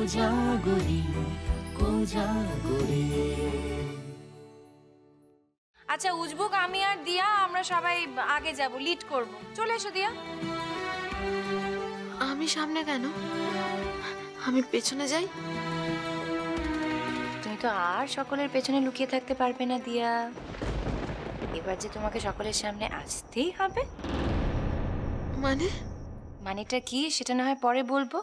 কোজাগরি কোজাগরি। আচ্ছা উজবুক, আমি আর দিয়া আমরা সবাই আগে যাব, লিড করব। চলে এসো দিয়া। আমি সামনে কেন? আমি পেছনে যাই। তুমি তো আর সকলের পেছনে লুকিয়ে থাকতে পারবে না দিয়া। এবার যে তোমাকে সকলের সামনে আসতেই হবে। মানেটা কি সেটা না হয় পরে বলবো।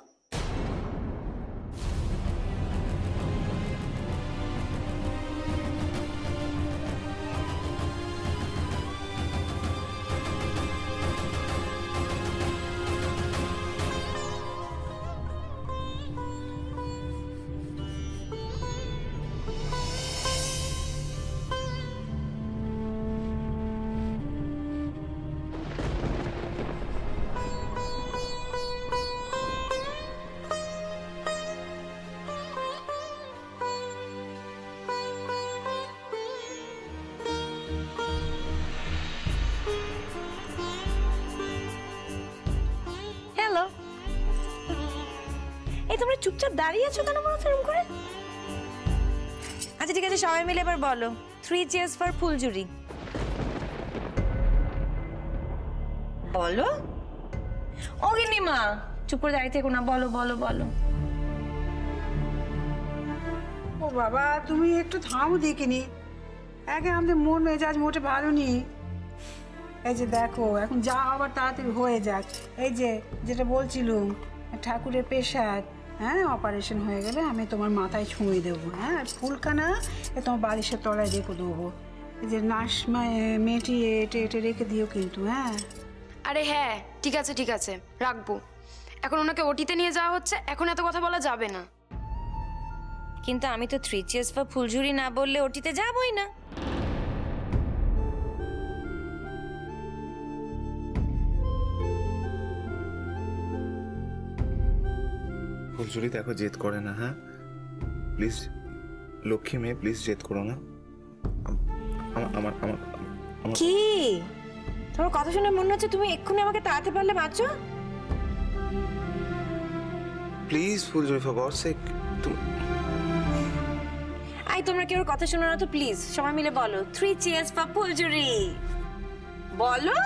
এই তোমরা চুপচাপ দাঁড়িয়ে আছো কেন মনে এরকম করে? আচ্ছা ঠিক আছে, সবাই মিলে এবার বলো 3 cheers for ফুলঝুরি। বলো। ও গিন্নিমা চুপ করে দাঁড়িয়ে থেকো না, বলো বলো বলো। ও বাবা, তুমি একটু থামো দেখিনি। আগে আমাদের মন মেজাজ মোটে ভালো নেই। এই যে দেখো, এখন যা আবার তাড়াতাড়ি হয়ে যাক। এই যে যেটা বলছিলুম, ঠাকুরের পেশাদ, হ্যাঁ, অপারেশন হয়ে গেলে আমি তোমার মাথায় ছুঁয়ে দেবো। হ্যাঁ, আর ফুলকানা তোমার বালিশের তলায় রেখে দেবো। এই যে নার্স মেয়েটি এটে এটে রেখে দিও কিন্তু। হ্যাঁ আরে হ্যাঁ, ঠিক আছে ঠিক আছে, রাখবো। এখন ওনাকে ওটিতে নিয়ে যাওয়া হচ্ছে, এখন এত কথা বলা যাবে না। কিন্তু আমি তো 3 cheers for ফুলঝুরি না বললে ওটিতে যাবই না। ফুলঝুরি দেখো, জেদ করে না। হ্যাঁ প্লিজ, লক্ষ্মী মেয়ে, প্লিজ জেদ করো না। আমার কি তোমার কথা শুনে মনে হচ্ছে তুমি এক্ষুনি আমাকে তাড়াতে পারলে বাঁচো। Please Phuljhuri, for God's sake. আই তোমরা কেউ কথা শোনো না তো, প্লিজ সবাই মিলে বলো 3 cheers for ফুলঝুরি। বলো।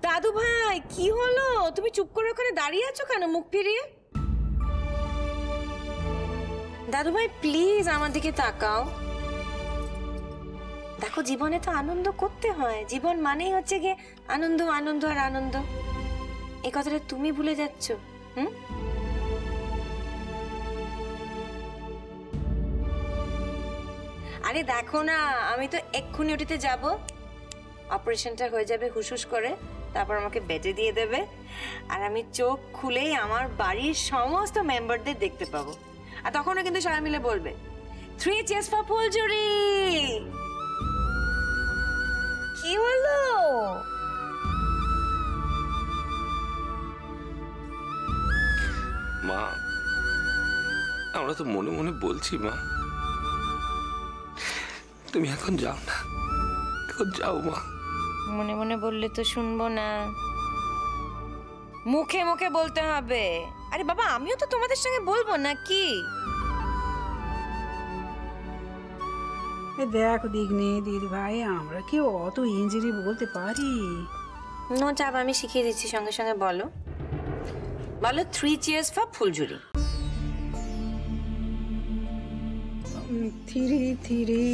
দাদু ভাই কি হলো, তুমি চুপ করে ওখানে দাঁড়িয়ে আছো কেন মুখ ফিরিয়ে? দাদু ভাই প্লিজ আমার দিকে তাকাও। দেখো জীবনে তো আনন্দ করতে হয়, জীবন মানেই হচ্ছে গিয়ে আনন্দ আনন্দ আর আনন্দ। এই কথাটা তুমি ভুলে যাচ্ছ। আরে দেখো না, আমি তো এক্ষুনি ওটিতে যাব, অপারেশনটা হয়ে যাবে হুসহুস করে, তারপর আমাকে বেডে দিয়ে দেবে, আর আমি চোখ খুলেই আমার বাড়ির সমস্ত মেম্বারদের দেখতে পাবো। আর তখনও কিন্তু সবাই মিলে বলবে 3 cheers for ফুলঝুরি। কি হলো? মা, আমরা তো মনে মনে বলছি মা, তুমি এখন যাও না, এখন যাও মা। মনে মনে বললে তো শুনবো না, মুখে মুখে বলতে হবে। আরে বাবা, আমিও তো তোমাদের সঙ্গে বলবো নাকি? দেখ দিগনি দিদি ভাই, আমরা কি অত ইঞ্জিরি বলতে পারি? নো চাপ, আমি শিখিয়ে দিচ্ছি, সঙ্গে সঙ্গে বলো। বলো 3 cheers for Phuljhuri. Three three.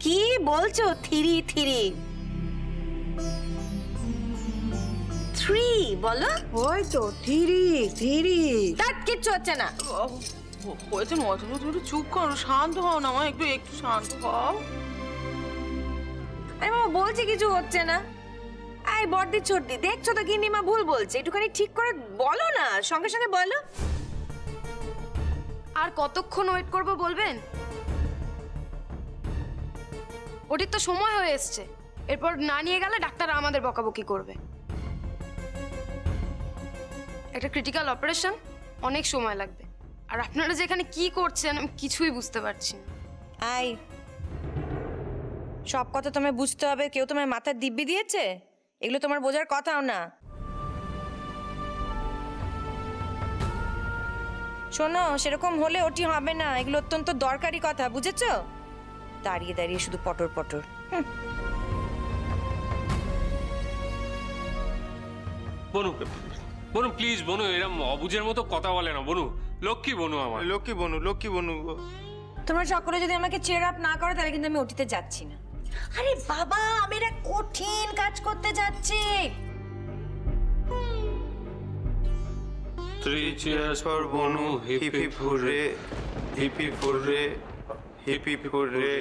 কি বলছো? 3 বলো। ওই তো থিরি থিরি। তার কিচ্ছু হচ্ছে না। হয়েছে মজা, তুমি একটু চুপ করো, শান্ত হও না মা, একটু একটু শান্ত হও। আরে মামা বলছে কিছু হচ্ছে না। আই বড়দি ছোটদি, দেখছো তো গিন্নিমা ভুল বলছে, একটুখানি ঠিক করে বলো না, সঙ্গে সঙ্গে বলো। আর কতক্ষণ ওয়েট করবো বলবেন? ওটির তো সময় হয়ে এসছে, এরপর না নিয়ে গেলে ডাক্তার আমাদের বকাবকি করবে। একটা ক্রিটিক্যাল অপারেশন, অনেক সময় লাগবে, আর আপনারা যেখানে কি করছেন আমি কিছুই বুঝতে পারছি না। আই সব কথা তোমায় বুঝতে হবে, কেউ তোমার মাথার দিব্যি দিয়েছে? এগুলো তোমার বোঝার কথাও না। শোনো, সেরকম হলে ওটি হবে না, এগুলো অত্যন্ত দরকারি কথা, বুঝেছো? দাঁড়িয়ে দাঁড়িয়ে শুধু পটর পটর। বনু বনু প্লিজ বনু, এরকম অবুঝের মতো কথা বলে না বনু। লক্ষ্মী বনু আমার, লক্ষ্মী বনু। তোমরা সকলে যদি আমাকে চেয়ার আপ না করো তাহলে কিন্তু আমি ওটিতে যাচ্ছি না। আরে বাবা, আমি একটা কঠিন কাজ করতে যাচ্ছি। 3 cheers for Banu, hip hip hurray, hip hip hurray, hip hip hurray.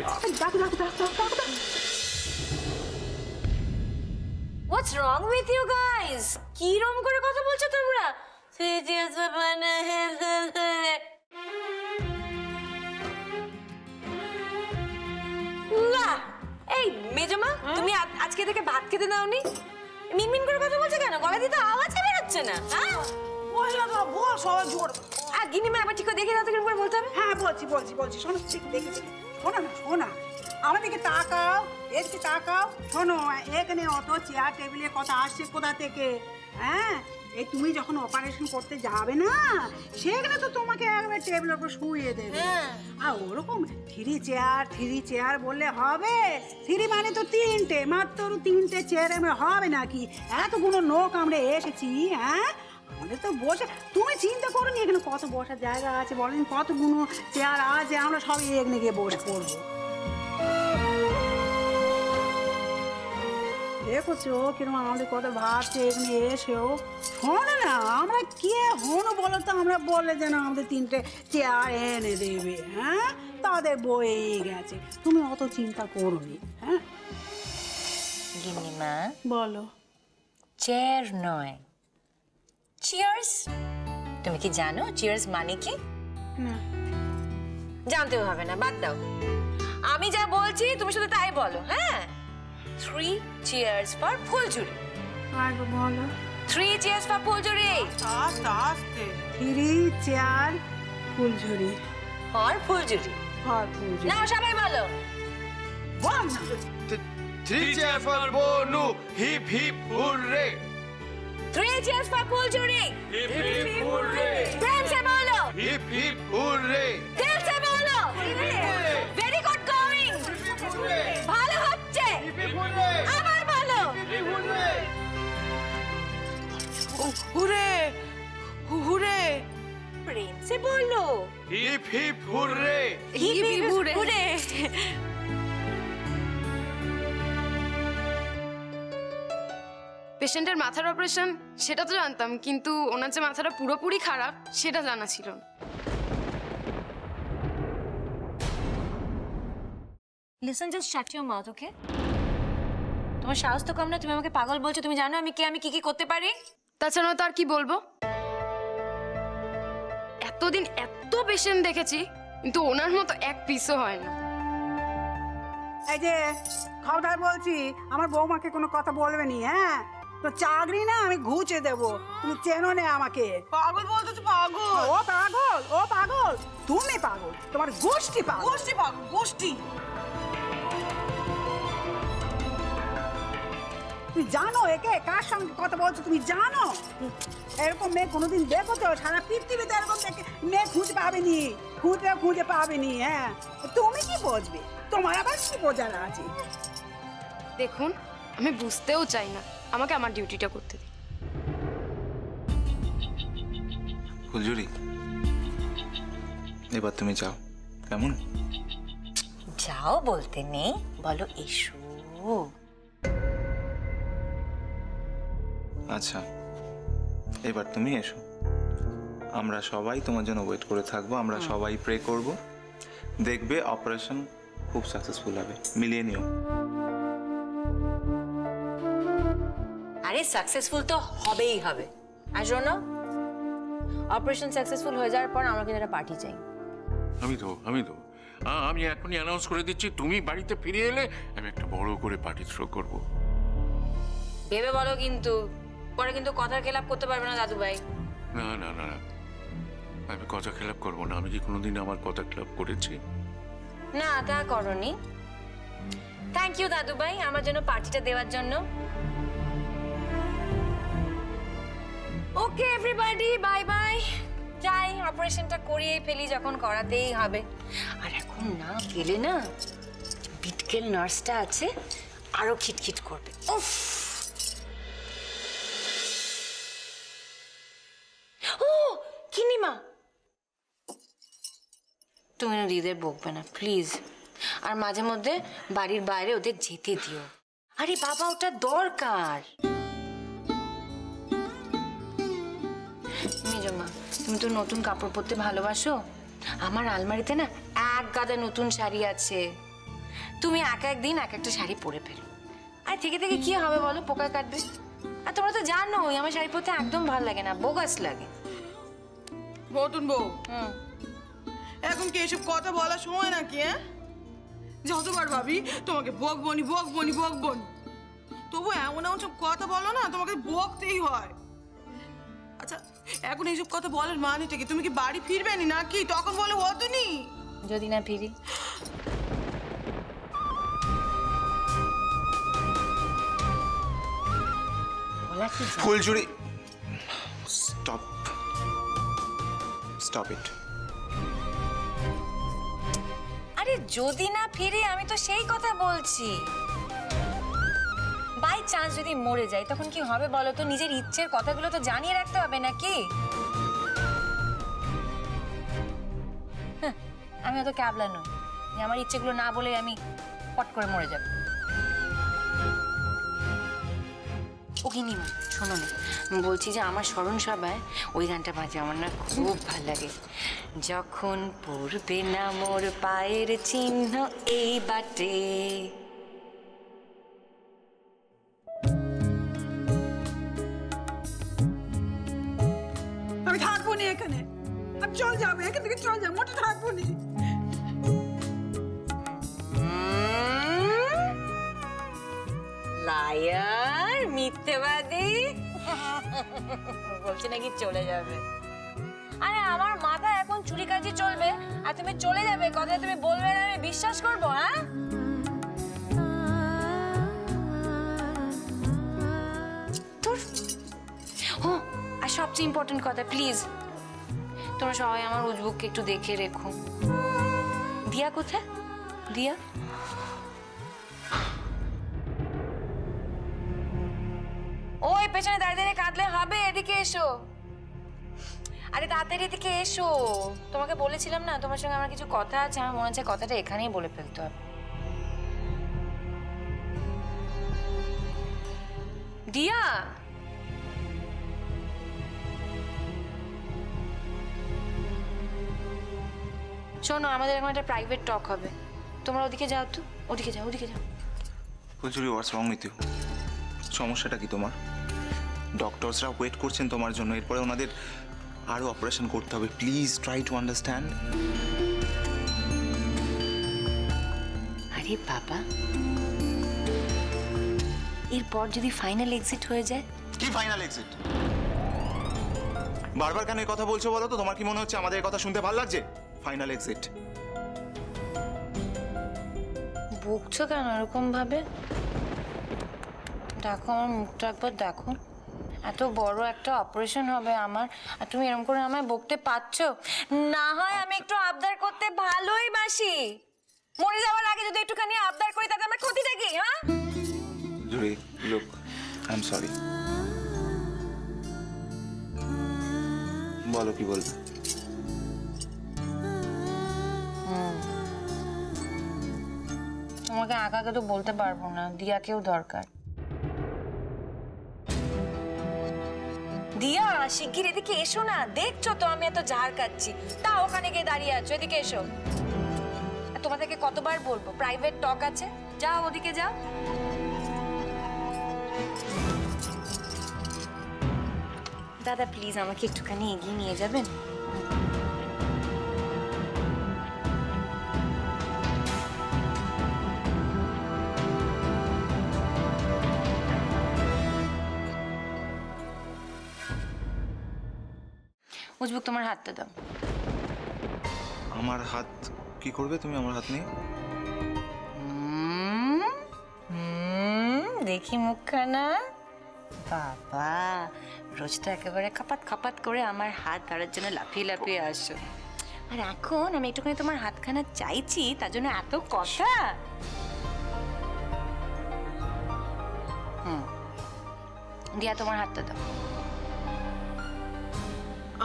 What's wrong with you guys? কি রকম করে কথা বলছো তোমরা? 3 cheers for বনু। এই মেজমা, তুমি আজকে থেকে ভাত খেতে দাওনি? মিনমিন করে কথা বলছো কেন? গলা দিয়ে তো আওয়াজ বেরোচ্ছে না। হ্যাঁ, বল সবাই জোর। আর গিনিমা আবার ঠিক করে দেখে দাও তো, কিরকম করে বলতে হবে। হ্যাঁ বলছি শোনো, ঠিক দেখেছি। শোনা আমাদেরকে তাকাও, এদিকে তাকাও। শোনো, এখানে অত চেয়ার টেবিলের কথা আসছে কোথা থেকে? হ্যাঁ, এই তুমি যখন অপারেশন করতে যাবে না, সেখানে তো তোমাকে একবার টেবিলের উপর শুইয়ে দেবে। আর ওরকম 3 চেয়ার বললে হবে? 3 মানে তো 3টে, মাত্র 3টে চেয়ার আমরা হবে নাকি? এতগুলো লোক আমরা এসেছি। হ্যাঁ, আমাদের তো বসে, তুমি চিন্তা করো নি এখানে কত বসার জায়গা আছে, বলেন কতগুলো চেয়ার আছে, আমরা সব এখানে গিয়ে বসে পড়বো। দেখছো কিরকম আমাদের কথা ভাবছে এখানে এসেও। শোনো না, আমরা কে হনো বলো তো? আমরা বললে যেন আমাদের 3টে চেয়ার এনে দেবে। হ্যাঁ, তাদের বয়েই গেছে, তুমি অত চিন্তা করো নি। হ্যাঁ গিনিমা বলো। চেয়ার নয়, চিয়ার্স। তুমি কি জানো চিয়ার্স মানে কি? না, জানতেও হবে না, বাদ দাও। আমি যা বলছি তুমি শুধু তাই বলো। হ্যাঁ, 3 cheers for ফুলঝুরি। আগে বলো। 3 cheers for ফুলঝুরি। আস্তে আস্তে। 3 চেয়ার ফুলঝুরি। আর ফুলঝুরি। না, সবাই বলো। বল না। 3 cheers for Banu, hip hip hurray. 3 cheers for Phuljhuri. Hip hip hurray, প্রেম সে বলো। Hip hip hurray. দিল সে বলো। Very good going. ভালো হচ্ছে। আবার বলো। Hurray hurray. প্রেম সে বলো। Hip hip hurray. Hip hip hurray. পেশেন্টের মাথার অপারেশন সেটা তো জানতাম, কিন্তু ওনার যে মাথাটা পুরোপুরি খারাপ সেটা জানা ছিল না। Listen, just shut your mouth, okay? তোমার সাহস তো কম না, তুমি আমাকে পাগল বলছো। তুমি জানো আমি কি কি করতে পারি? তাছাড়া তো আর কি বলবো, এতদিন এত পেশেন্ট দেখেছি কিন্তু ওনার মতো এক পিসও হয় না। এই যে খবরদার বলছি, আমার বৌমাকে কোনো কথা বলবে নি। হ্যাঁ, তো চাকরি না আমি ঘুচে দেবো, তুমি চেনো না আমাকে। পাগল বলতে তো পাগল। ও পাগল, তুমি পাগল, তোমার গোষ্ঠী পাগল। গোষ্ঠী। তুমি জানো একে কার সঙ্গে কথা বলছো? তুমি জানো এরকম মেয়ে কোনোদিন দেখো তো? সারা পৃথিবীতে এরকম মেয়ে খুঁজে পাবেনি। হ্যাঁ, তুমি কি বুঝবে? তোমার আবার কি বোঝার আছে? দেখুন, আমি বুঝতেও চাই না, আমাকে আমার ডিউটিটা করতে দিন। ফুলঝুরি, এবার তুমি যাও, কেমন? যাও বলতে নেই, বলো এসো। আচ্ছা, এবার তুমি এসো। আমরা সবাই তোমার জন্য ওয়েট করে থাকবো, আমরা সবাই প্রে করব, দেখবে অপারেশন খুব সাকসেসফুল হবে। মিলিয়ে নিও। আরে সাকসেসফুল তো হবেই হবে। আর শোনো, অপারেশন সাকসেসফুল হয়ে যাওয়ার পর আমরা কিন্তু একটা পার্টি চাই। আমি এখনই অ্যানাউন্স করে দিচ্ছি, তুমি বাড়িতে ফিরে এলে আমি একটা বড় করে পার্টি থ্রো করবো। ভেবে বলো, কিন্তু পরে কিন্তু কথার খেলাপ করতে পারবে না দাদু ভাই। না না না, আমি কথা খেলাপ করবো না। আমি কি কোনোদিন আমার কথা খেলাপ করেছি? না, তা করনি। থ্যাংক ইউ দাদু ভাই আমার জন্য পার্টিটা দেওয়ার জন্য। ওকে এভরিবডি, বাই বাই। যাই। অপারেশনটা করিয়ে ফেলি যখন করাতেই হবে। আর এখন না গেলে না বিটকেল নার্সটা আছে আরো খিটখিট করবে। উফ, ও কিনিমা, তুমি না দিদিদের বকবে না প্লিজ। আর মাঝে মধ্যে বাড়ির বাইরে ওদের যেতে দিও। আরে বাবা, ওটা দরকার। মেজমা, তুমি তো নতুন কাপড় পরতে ভালোবাসো। আমার আলমারিতে না এক গাদা নতুন শাড়ি আছে। তুমি এক একদিন এক একটা শাড়ি পরে ফেলো। আর থেকে থেকে কি হবে বলো, পোকা কাটবে। আর তোমরা তো জানোই আমার শাড়ি পরতে একদম ভালো লাগে না, বোগাস লাগে। নতুন বউ, এখন কি এসব কথা বলার সময় নাকি? হ্যাঁ, যতবার ভাবি তোমাকে বকবনি বকবনি বকবনি, তবু এমন এমন সব কথা বলো না, তোমাকে বকতেই হয়। আচ্ছা, এখন এইসব কথা বলার মানেটা কি? তুমি কি বাড়ি ফিরবে নাকি? তখন বলে হতো নি। যদি না ফিরি? ফুলঝুরি, স্টপ স্টপ ইট। আরে যদি না ফিরি, আমি তো সেই কথা বলছি। বাই চান্স যদি মরে যাই তখন কি হবে বলো তো? নিজের ইচ্ছের কথাগুলো তো জানিয়ে রাখতে হবে নাকি? আমি অত ক্যাবলা নই যে আমার ইচ্ছেগুলো না বলে আমি পট করে মরে যাব। ও কিনিমা, শোনো না, বলছি যে আমার স্মরণ সভায় ওই গানটা বাজে, আমার না খুব ভালো লাগে। যখন পড়বে না মোর পায়ের চিহ্ন এই বাটে। আমি থাকবো না এখানে, আমি চল যাবো এখান থেকে, চল যাবো, মোটে থাকবো না। লায়ার, মিথ্যেবাদী, বলছি নাকি চলে যাবে। আরে আমার মাথা এখন চুরি কাজি চলবে আর তুমি চলে যাবে, কথা তুমি বলবে না আমি বিশ্বাস করবো? হ্যাঁ, ও আর সবচেয়ে ইম্পর্টেন্ট কথা, প্লিজ তোমরা সবাই আমার উজবুককে একটু দেখে রেখো। দিয়া কোথায়? দিয়া, ওই পেছনে দাঁড়িয়ে দাঁড়িয়ে কাঁদলে হবে, এদিকে এসো। আরে তাড়াতাড়ি এদিকে এসো। তোমাকে বলেছিলাম না তোমার সঙ্গে আমার কিছু কথা আছে, আমার মনে হচ্ছে কথাটা এখানেই বলে ফেলতে হবে। দিয়া, শোনো, আমাদের এখন একটা প্রাইভেট টক হবে, তোমরা ওদিকে যাও তো, ওদিকে যাও, ওদিকে যাও। ফুলঝুরি, হোয়াটস রং উইথ ইউ? সমস্যাটা কি তোমার? ডক্টরসরা ওয়েট করছেন তোমার জন্য, এরপরে ওনাদের আরো অপারেশন করতে হবে। Please try to understand. আরে বাবা, এরপর যদি ফাইনাল এক্সিট হয়ে যায়? কি ফাইনাল এক্সিট? বারবার কেন এই কথা বলছো বলো তো? তোমার কি মনে হচ্ছে আমাদের এই কথা শুনতে ভালো লাগছে? Final exit. বকছো কেন এরকম ভাবে? দেখো আমার মুখটা একবার দেখো, এত বড় একটা অপারেশন হবে আমার, আর তুমি এরকম করে আমায় বকতে পারছো? না হয় আমি একটু আবদার করতে ভালোই বাসি, মরে যাওয়ার আগে যদি একটুখানি আবদার করি তাতে আমার ক্ষতিটা কি? হ্যাঁ জুরি, লুক, আই এম সরি। বলো কি বলবে? তোমাকে একাকে তো বলতে পারবো না, দিয়াকেও দরকার। দিয়া, শিগগির এদিকে এসো না, দেখছো তো আমি এত ঝাড় কাচ্ছি, তা ওখানে গিয়ে দাঁড়িয়ে আছো, এদিকে এসো। তোমাদেরকে কতবার বলবো প্রাইভেট টক আছে, যাও ওদিকে যাও। দাদা প্লিজ আমাকে একটুখানি এগিয়ে নিয়ে যাবেন? উজবুক, তোমার হাতটা দাও। আমার হাত কি করবে তুমি আমার হাত নিয়ে? দেখি মুখখানা। বাবা, রোজ তো একেবারে খাপাত খাপাত করে আমার হাত ধরার জন্য লাফিয়ে লাফিয়ে আসো, আর এখন আমি একটুখানি তোমার হাতখানা চাইছি, তার জন্য এত কথা। দিয়া তোমার হাতটা দাও।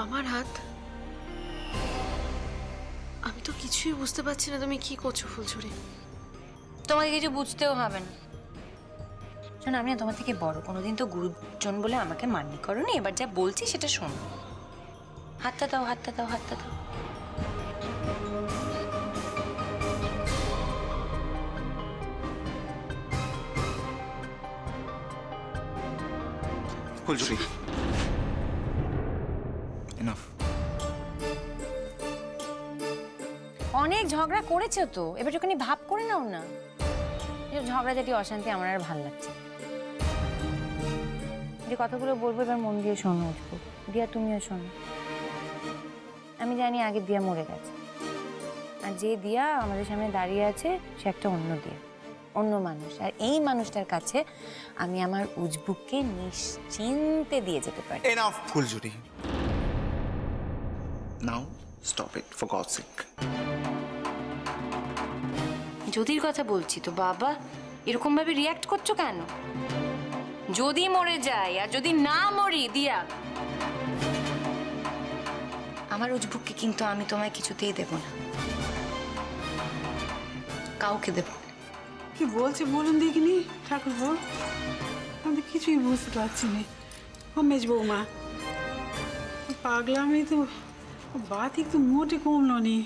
আমার হাত? আমি তো কিছুই বুঝতে পারছি না তুমি কি করছো ফুলঝুরি। তোমাকে কিছু বুঝতেও হবে না। শোনো, আমি না তোমার থেকে বড়, কোনোদিন তো গুরুজন বলে আমাকে মান্যি করোনি, এবার যা বলছি সেটা শোনো। হাতটা দাও, হাতটা দাও, হাতটা দাও। ফুলঝুরি, এনাফ। অনেক ঝগড়া করেছো তো, এবার যখন ভাব করে নাও না। ঝগড়াঝাটি অশান্তি আমার আর ভালো লাগছে। যে কথাগুলো বলবো এবার মন দিয়ে শোনো। উঠবো দিয়া, তুমিও শোনো। আমি জানি আগে দিয়া মরে গেছে, আর যে দিয়া আমাদের সামনে দাঁড়িয়ে আছে সে একটা অন্য দিয়া, অন্য মানুষ। আর এই মানুষটার কাছে আমি আমার উজবুককে নিশ্চিন্তে দিয়ে যেতে পারি। Enough Phuljhuri, now stop it for God's sake. যদির কথা বলছি তো বাবা, এরকম ভাবে রিয়াক্ট করছো কেন? যদি মরে যায় আর যদি না মরি দিয়া, আমার উজবুককে কিন্তু আমি তোমায় কিছুতেই দেব না, কাউকে দেব। কি বলছে বলুন দেখিনি ঠাকুরপো, আমি তো কিছুই বুঝতে পারছি না। ও মেজ বৌমা, পাগলামি তো বাত একটু মোটে কমলো নি।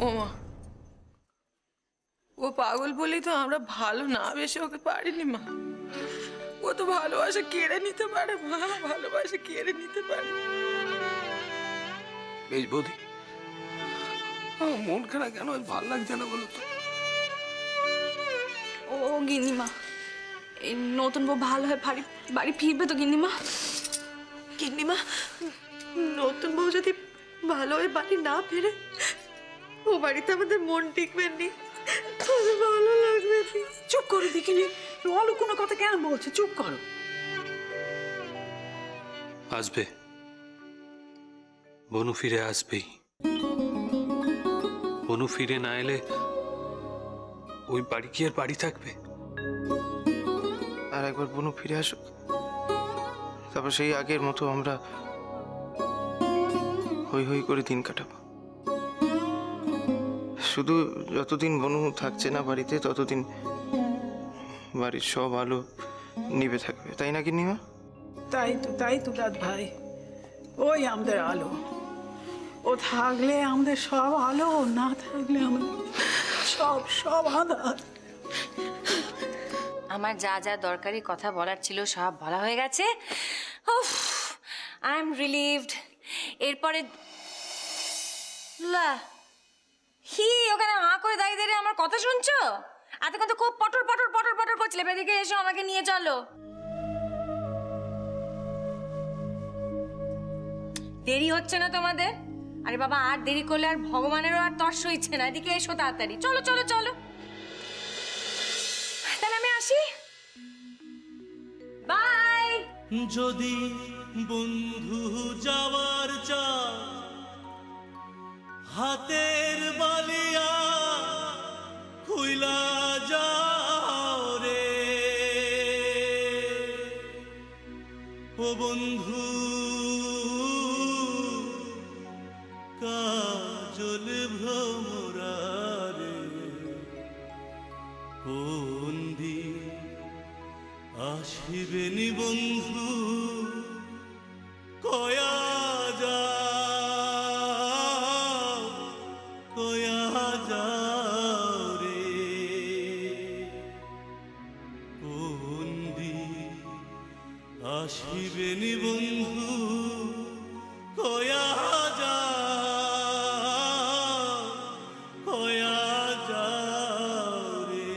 ওমা, ও পাগল বলেই তো আমরা ভালো না বেশি ওকে পারিনি মা। ও তো ভালোবাসা কেড়ে নিতে পারে মা, ভালোবাসা কেড়ে নিতে পারে। বেশ বৌদি, আমার মন খারাপ কেন, ভালো লাগছে না বলো তো? ও গিন্নিমা, এই নতুন বউ ভালো হয়ে বাড়ি ফিরবে তো গিন্নিমা? গিন্নিমা, নতুন বউ যদি ভালো হয়ে বাড়ি না ফেরে, ও বাড়িতে আমাদের মন টিকবে নি, ভালো লাগবে। চুপ করে দেখিনি, অলো কোনো কথা কেন বলছে? চুপ করো। আসবে, বনু ফিরে আসবেই। বনু ফিরে না এলে ওই বাড়ি কি আর বাড়ি থাকবে? আর একবার বনু ফিরে আসুক, তারপর সেই আগের মতো আমরা হই হই করে দিন কাটাবো। শুধু যতদিন বনু থাকছে না বাড়িতে, ততদিন বাড়ির সব আলো নিভে থাকবে, তাই না গিন্নিমা? তাই তো দাদ ভাই, ওই আমাদের আলো। ও থাকলে আমাদের সব আলো, না থাকলে আমাদের সব আধার। আমার যা যা দরকারি কথা বলার ছিল সব বলা হয়ে গেছে। I am relieved. এরপরে ওখানে হাঁ করে দাঁড়িয়ে দাঁড়িয়ে আমার কথা শুনছো? এতক্ষণ তো খুব পটর পটর পটর পটর করছিলে, এদিকে এসো, আমাকে নিয়ে চলো। দেরি হচ্ছে না তোমাদের? আরে বাবা, আর দেরি করলে আর ভগবানেরও আর তর্স হইছে না। এদিকে এসো তাড়াতাড়ি, চলো চলো চলো। তাহলে আমি আসি, বাই। যদি বন্ধু যাওয়ার চা হাতের বালিয়া খুইলা যাও রে, ও বন্ধু কাজল ভ্রমরা রে, কোন দিন আসিবেনি বন্ধু কয়া যাও রে, কোন দিন আসিবেনি বন্ধু কয়া যাও রে।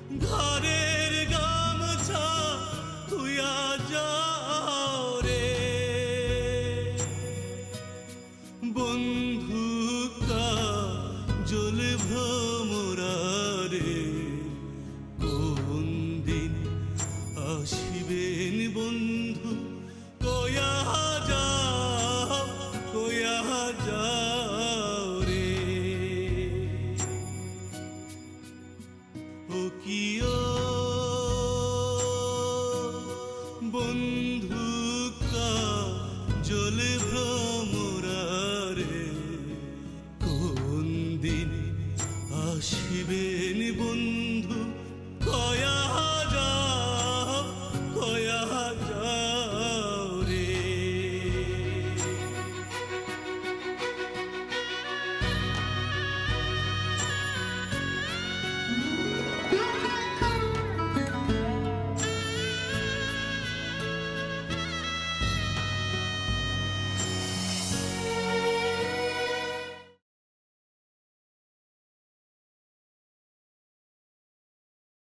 ঘরের গামছা তুইয়া যাও রে বন্ধু কাজল ভ্রমরা রে কোন দিন আসিবেন বন্ধু কয়া যাও রে ও কিও বন্ধু